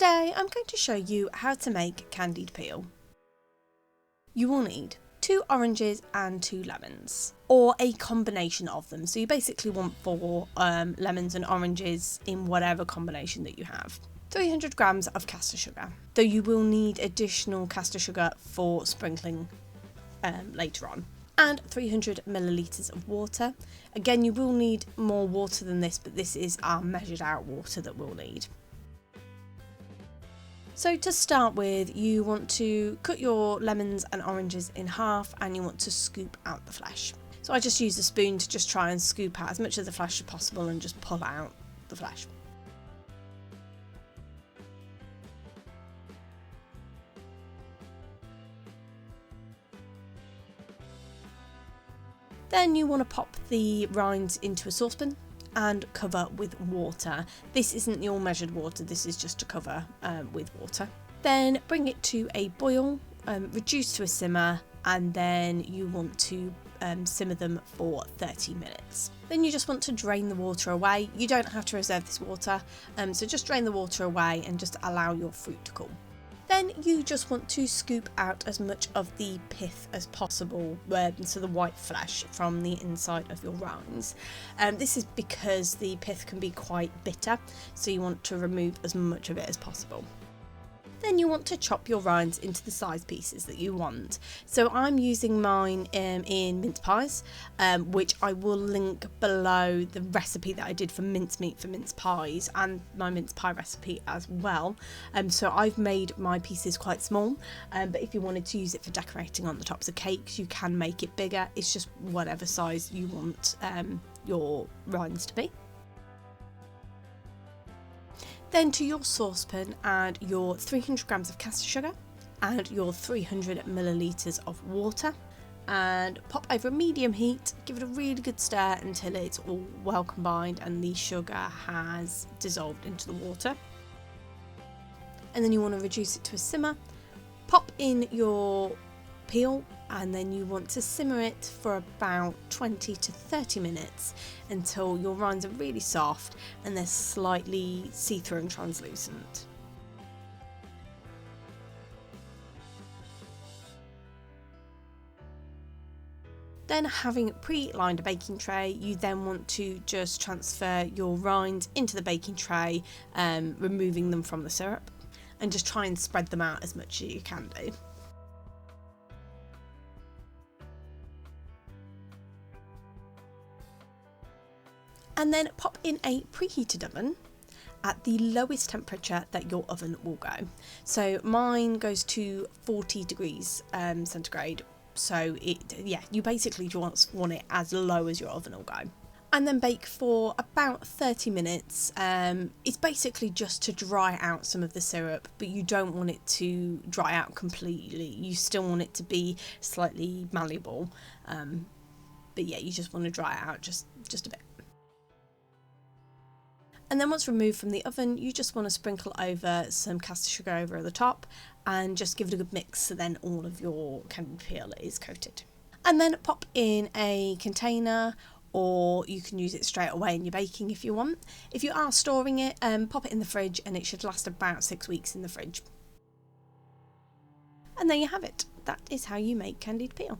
Today I'm going to show you how to make candied peel. You will need 2 oranges and 2 lemons, or a combination of them. So you basically want 4 lemons and oranges in whatever combination that you have. 300 grams of caster sugar, though you will need additional caster sugar for sprinkling later on. And 300 millilitres of water. Again, you will need more water than this, but this is our measured out water that we'll need. So to start with, you want to cut your lemons and oranges in half, and you want to scoop out the flesh. So I just use a spoon to just try and scoop out as much of the flesh as possible and just pull out the flesh. Then you want to pop the rinds into a saucepan and cover with water. This isn't your measured water, this is just to cover with water. Then bring it to a boil, reduce to a simmer, and then you want to simmer them for 30 minutes. Then you just want to drain the water away. You don't have to reserve this water, so just drain the water away and just allow your fruit to cool. Then you just want to scoop out as much of the pith as possible, so the white flesh from the inside of your rinds. This is because the pith can be quite bitter, so you want to remove as much of it as possible. Then you want to chop your rinds into the size pieces that you want. So I'm using mine in mince pies, which I will link below the recipe that I did for mincemeat for mince pies and my mince pie recipe as well. So I've made my pieces quite small, but if you wanted to use it for decorating on the tops of cakes, you can make it bigger. It's just whatever size you want your rinds to be. Then to your saucepan add your 300 grams of caster sugar and your 300 millilitres of water, and pop over a medium heat. Give it a really good stir until it's all well combined and the sugar has dissolved into the water. And then you want to reduce it to a simmer. Pop in your peel, and then you want to simmer it for about 20 to 30 minutes until your rinds are really soft and they're slightly see-through and translucent. Then, having pre-lined a baking tray, you then want to just transfer your rinds into the baking tray, removing them from the syrup, and just try and spread them out as much as you can do. And then pop in a preheated oven at the lowest temperature that your oven will go. So mine goes to 40 degrees centigrade. So you basically just want it as low as your oven will go. And then bake for about 30 minutes. It's basically just to dry out some of the syrup, but you don't want it to dry out completely. You still want it to be slightly malleable. But yeah, you just want to dry it out just a bit. And then once removed from the oven, you just want to sprinkle over some caster sugar over the top and just give it a good mix so then all of your candied peel is coated. And then pop in a container, or you can use it straight away in your baking if you want. If you are storing it, pop it in the fridge and it should last about 6 weeks in the fridge. And there you have it. That is how you make candied peel.